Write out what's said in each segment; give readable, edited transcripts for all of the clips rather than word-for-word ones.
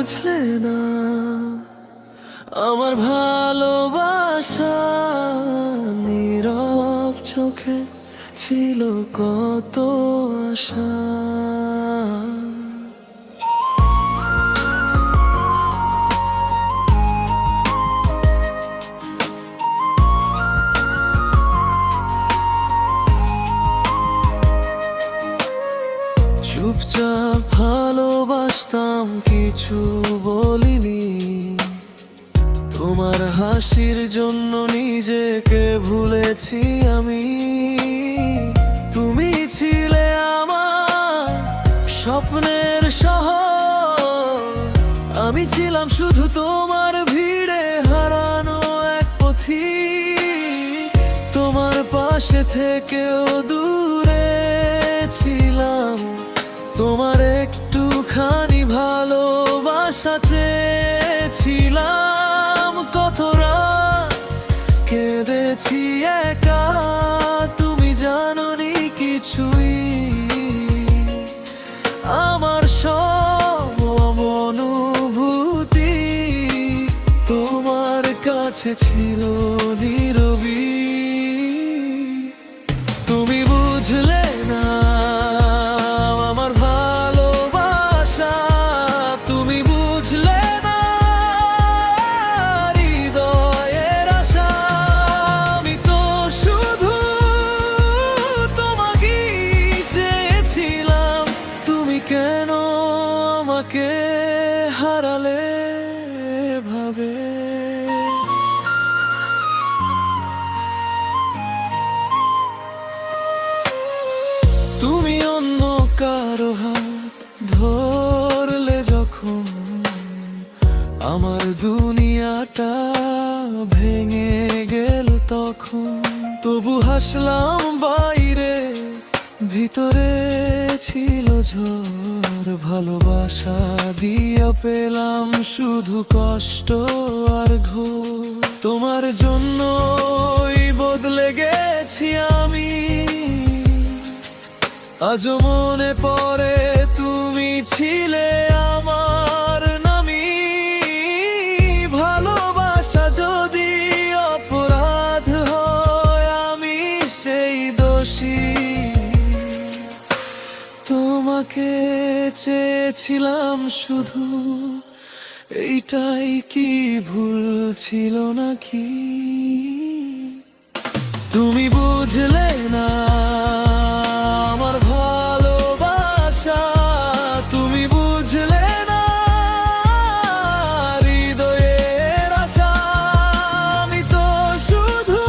বুঝলে না আমার ভালোবাসা নীরব চোখে ছিল কত আশা। চুপচাপ ভালোবাসতাম, কিছু বলিনি। তোমার হাসির জন্য নিজেকে ভুলেছি আমি। তুমি ছিলে আমার স্বপ্নের শহর, আমি ছিলাম শুধু তোমার ভিড়ে হারানো এক পথিক। তোমার পাশে থেকেও দূরে ছিলাম, তোমার একটুখানি ভালোবাসা চেয়েছিলাম। কত রাত কেঁদেছি একা, তুমি জানোনি কিছুই। আমার সব অনুভূতি তোমার কাছে ছিল নীরবই। তুমি বুঝলে না আমার ভালোবাসা, তুমি বুঝলে না হৃদয়ের আশা। আমি তো শুধু তোমাকেই চেয়েছিলাম, তুমি কেন আমাকে হারালে ভাবে। তুমি অন্য কারো হাত ধরলে যখন, আমার দুনিয়াটা ভেঙে গেল তখন। তবু হাসলাম বাইরে, ভিতরে ছিল ঝড়। ভালোবাসা দিয়া পেলাম শুধু কষ্ট আর ঘোর। তোমার জন্যই বদলে গেছি আমি, আজও মনে পড়ে তুমি ছিলে আমার নামি। ভালোবাসা যদি অপরাধ হয়, আমি সেই দোষী। তোমাকে চেয়েছিলাম শুধু, এইটাই কি ভুল ছিল নাকি? তুমি বুঝলে না আমার ভালোবাসা, তুমি বুঝলে না হৃদয়ের আশা। আমি তো শুধু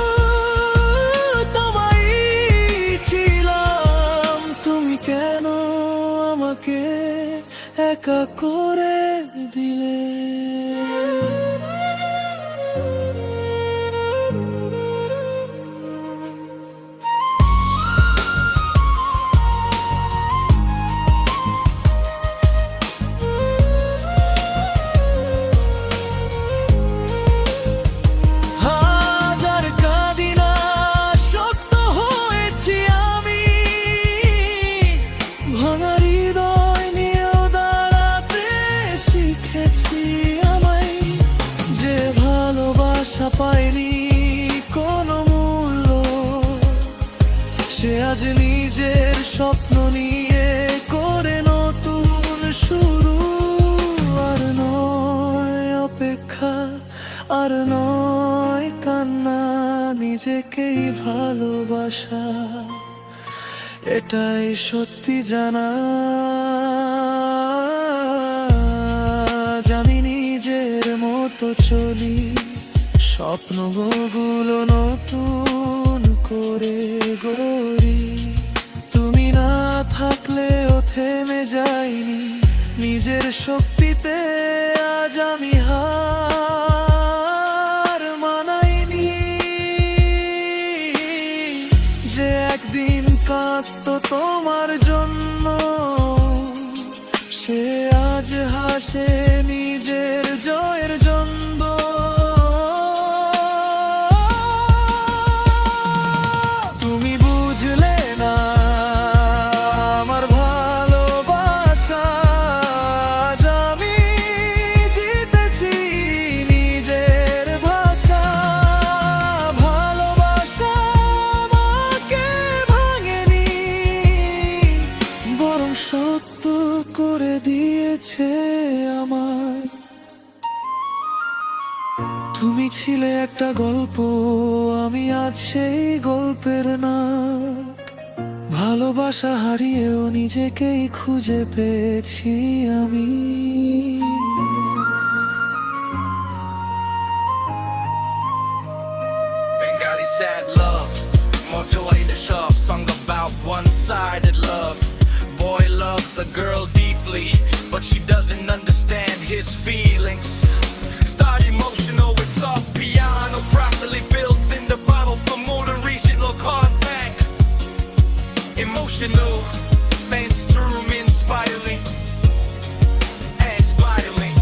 তোমায় ছিলাম, তুমি কেন আমাকে একা করে দিলে। পাইনি কোনো মূল্য, সে আজ নিজের স্বপ্ন নিয়ে করে নতুন শুরু। আর নয় অপেক্ষা, আর নয় কান্না, নিজেকেই ভালোবাসা, এটাই সত্যি জানা। আমি নিজের মতো চলি, স্বপ্নগুলো নতুন করে গড়ি। তুমি না থাকলেও থেমে যাইনি, নিজের শক্তিতে আজ আমি হার মানাইনি। যে একদিন কাঁদতো তোমার জন্য, সে আজ হাসে নিজের জয়ের জন্য। তুমি ছিলে একটা গল্প, আমি আজ সেই গল্পের না। ভালোবাসা হারিয়েও নিজেকেই খুঁজে পেয়েছি আমি। Bengali sad love, Motoida Shop, song about one-sided love. Boy loves a girl deeply, but she doesn't understand his feelings. Start emotional with soft piano, properly builds in the bottle for motor regional hardback. Emotional, mainstream inspiring, and spiraling.